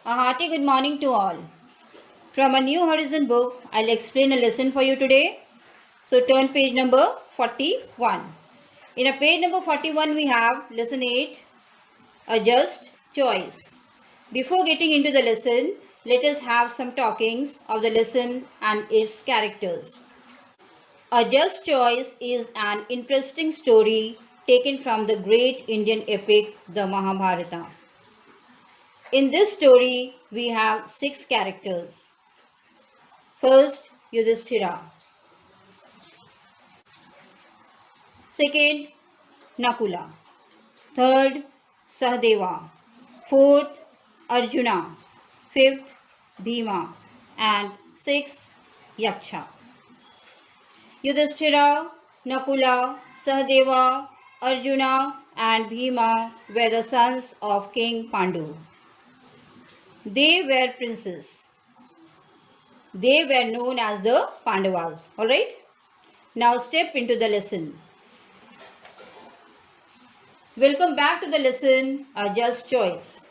A hearty good morning to all. From a New Horizon book, I'll explain a lesson for you today. So turn page number 41. In a page number 41, we have lesson 8, a just choice. Before getting into the lesson, let us have some talkings of the lesson and its characters. A Just Choice is an interesting story taken from the great Indian epic, the Mahabharata. In this story, we have 6 characters. First, Yudhishthira. Second, Nakula. Third, Sahadeva. Fourth, Arjuna. Fifth, Bhima. And sixth, Yaksha. Yudhishthira, Nakula, Sahadeva, Arjuna and Bhima were the sons of King Pandu. They were princes. They were known as the Pandavas. Alright? Now step into the lesson. Welcome back to the lesson, A Just Choice.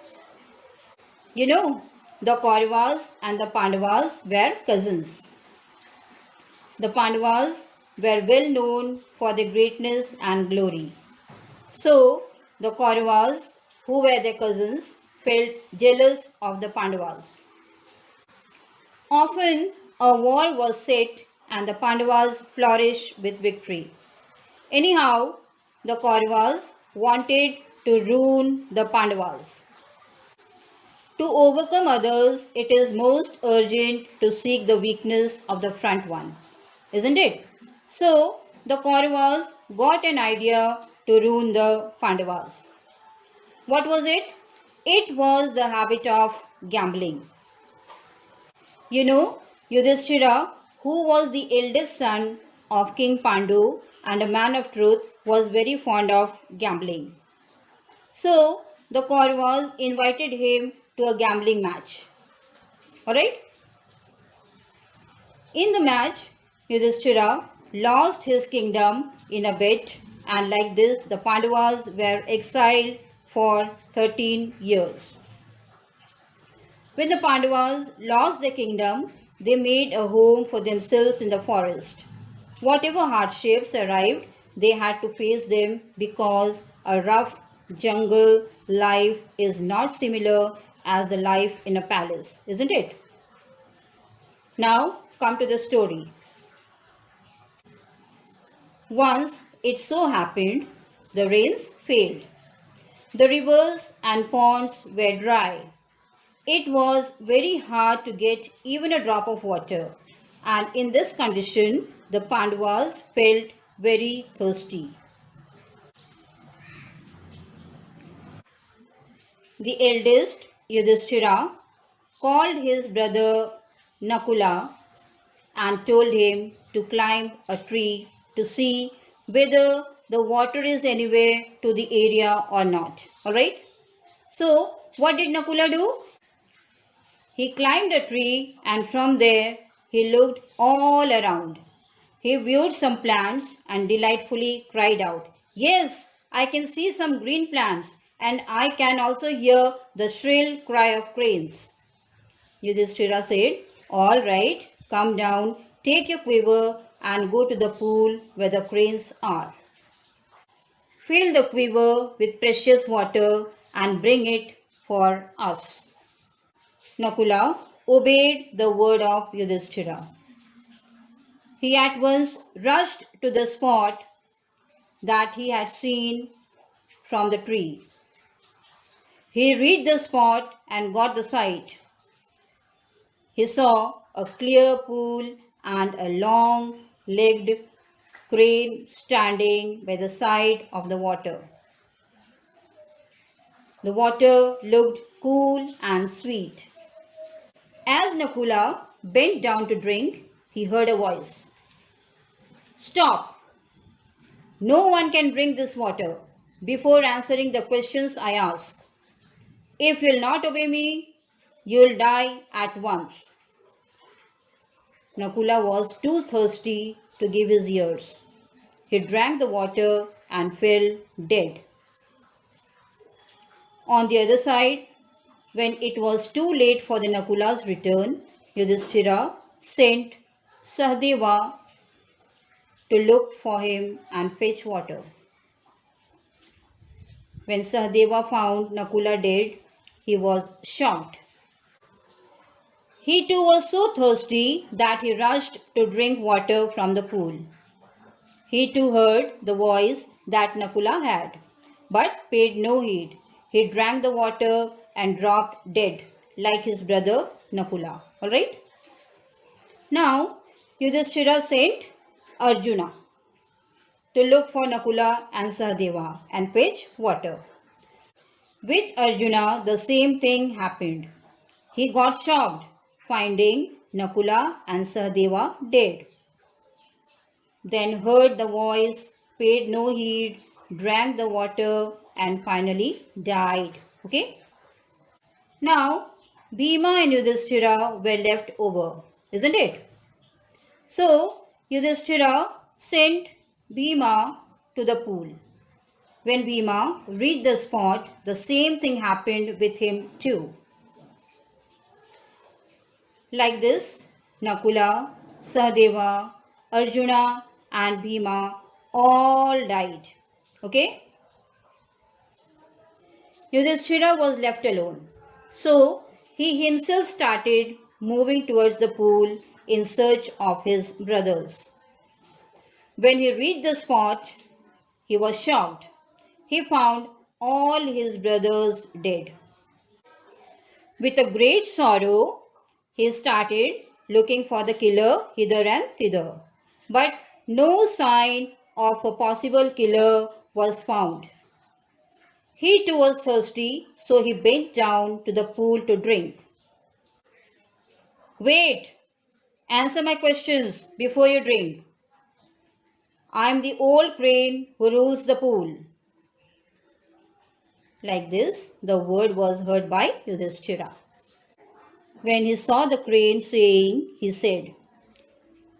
You know, the Kauravas and the Pandavas were cousins. The Pandavas were well known for their greatness and glory. So, the Kauravas, who were their cousins, felt jealous of the Pandavas. Often, a war was set and the Pandavas flourished with victory. Anyhow, the Kauravas wanted to ruin the Pandavas. To overcome others, it is most urgent to seek the weakness of the front one, isn't it? So, the Kauravas got an idea to ruin the Pandavas. What was it? It was the habit of gambling. You know, Yudhishthira, who was the eldest son of King Pandu and a man of truth, was very fond of gambling. So, the Kauravas invited him to a gambling match. Alright? In the match, Yudhishthira lost his kingdom in a bet, and like this, the Pandavas were exiled for 13 years. When the Pandavas lost their kingdom, they made a home for themselves in the forest. Whatever hardships arrived, they had to face them because a rough jungle life is not similar as the life in a palace, isn't it? Now, come to the story. Once it so happened, the rains failed. The rivers and ponds were dry. It was very hard to get even a drop of water, and in this condition, the Pandavas felt very thirsty. The eldest, Yudhishthira, called his brother Nakula and told him to climb a tree to see whether the water is anywhere to the area or not. Alright? So, what did Nakula do? He climbed a tree and from there he looked all around. He viewed some plants and delightfully cried out, "Yes, I can see some green plants and I can also hear the shrill cry of cranes." Yudhishthira said, "All right, come down, take your quiver and go to the pool where the cranes are. Fill the quiver with precious water and bring it for us." Nakula obeyed the word of Yudhishthira. He at once rushed to the spot that he had seen from the tree. He reached the spot and got the sight. He saw a clear pool and a long-legged crane standing by the side of the water. The water looked cool and sweet. As Nakula bent down to drink, he heard a voice. "Stop! No one can drink this water before answering the questions I ask. If you'll not obey me, you'll die at once." Nakula was too thirsty to give his ears. He drank the water and fell dead. On the other side, when it was too late for the Nakula's return, Yudhishthira sent Sahadeva to look for him and fetch water. When Sahadeva found Nakula dead, he was shocked. He too was so thirsty that he rushed to drink water from the pool. He too heard the voice that Nakula had, but paid no heed. He drank the water and dropped dead, like his brother Nakula. Alright? Now, Yudhishthira sent Arjuna to look for Nakula and Sahadeva and fetch water. With Arjuna, the same thing happened. He got shocked, finding Nakula and Sahadeva dead. Then heard the voice, paid no heed, drank the water, and finally died. Okay? Now, Bhima and Yudhishthira were left over, isn't it? So, Yudhishthira sent Bhima to the pool. When Bhima reached the spot, the same thing happened with him too. Like this, Nakula, Sahadeva, Arjuna and Bhima all died. Okay? Yudhishthira was left alone. So, he himself started moving towards the pool in search of his brothers. When he reached the spot, he was shocked. He found all his brothers dead. With a great sorrow, he started looking for the killer hither and thither. But no sign of a possible killer was found. He too was thirsty, so he bent down to the pool to drink. Wait, answer my questions before you drink. I am the old crane who rules the pool. Like this, the word was heard by Yudhishthira. When he saw the crane saying, he said,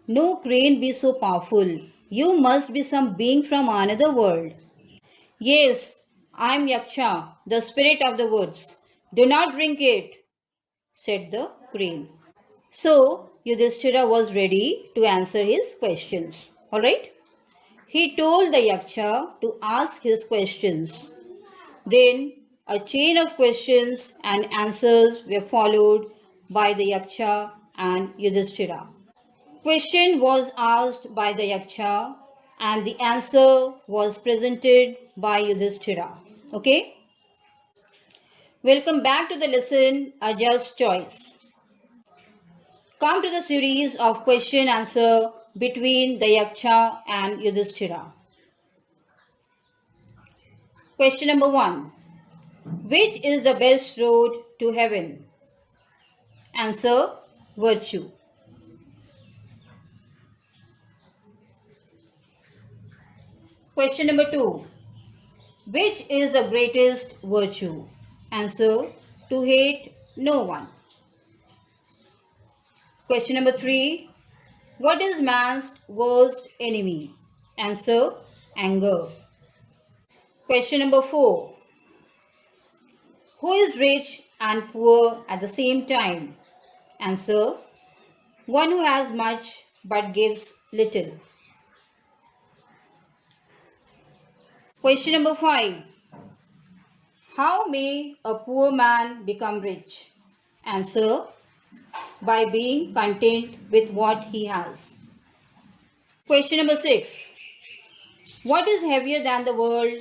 "No crane be so powerful. You must be some being from another world." "Yes, I am Yaksha, the spirit of the woods. Do not drink it," said the crane. So, Yudhishthira was ready to answer his questions. Alright? He told the Yaksha to ask his questions. Then, a chain of questions and answers were followed by the Yaksha and Yudhishthira. Question was asked by the Yaksha and the answer was presented by Yudhishthira. Okay? Welcome back to the lesson A Just Choice. Come to the series of question answer between the Yaksha and Yudhishthira. Question number 1. Which is the best road to heaven? Answer: virtue. Question number 2. Which is the greatest virtue? Answer: to hate no one. Question number 3. What is man's worst enemy? Answer: anger. Question number 4. Who is rich and poor at the same time? Answer: one who has much but gives little. Question number 5. How may a poor man become rich? Answer: by being content with what he has. Question number 6. What is heavier than the world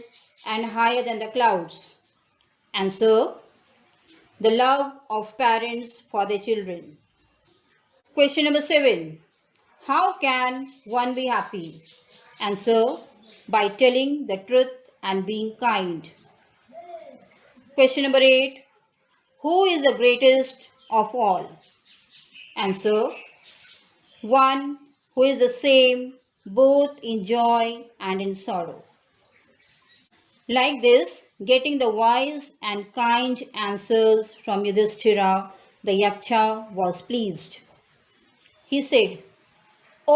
and higher than the clouds? Answer: the love of parents for their children. Question number 7. How can one be happy? Answer: by telling the truth and being kind. Question number 8. Who is the greatest of all? Answer: one who is the same both in joy and in sorrow. Like this, getting the wise and kind answers from Yudhishthira, the Yaksha was pleased. He said,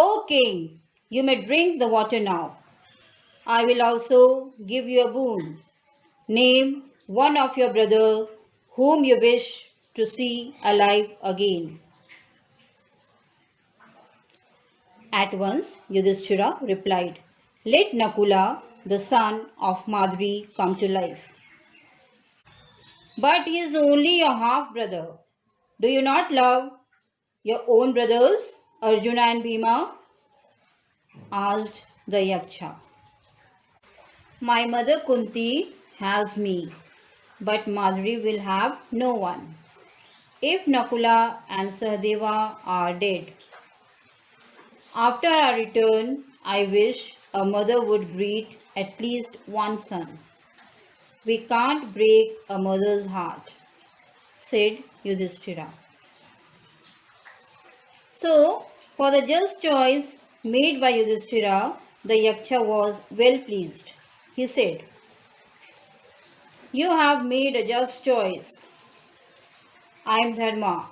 "O king, you may drink the water now. I will also give you a boon. Name one of your brothers whom you wish to see alive again. At once Yudhishthira replied, let Nakula, the son of Madri, come to life. But he is only your half brother. Do you not love your own brothers, Arjuna and Bhima? Asked the Yaksha. My mother Kunti has me, but Madri will have no one. If Nakula and Sahadeva are dead, after our return, I wish a mother would greet at least one son. We can't break a mother's heart, said Yudhishthira. So, for the just choice made by Yudhishthira, the Yaksha was well pleased. He said, you have made a just choice. I am Dharma,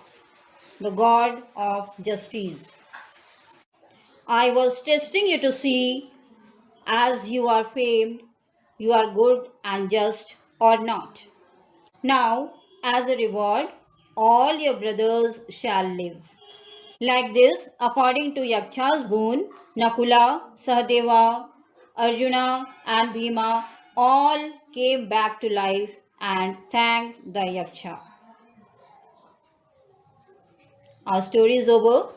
the god of justice. I was testing you to see, as you are famed, you are good and just or not. Now, as a reward, all your brothers shall live. Like this, according to Yaksha's boon, Nakula, Sahadeva, Arjuna and Bhima all came back to life and thanked the Yaksha. Our story is over.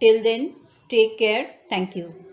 Till then, take care. Thank you.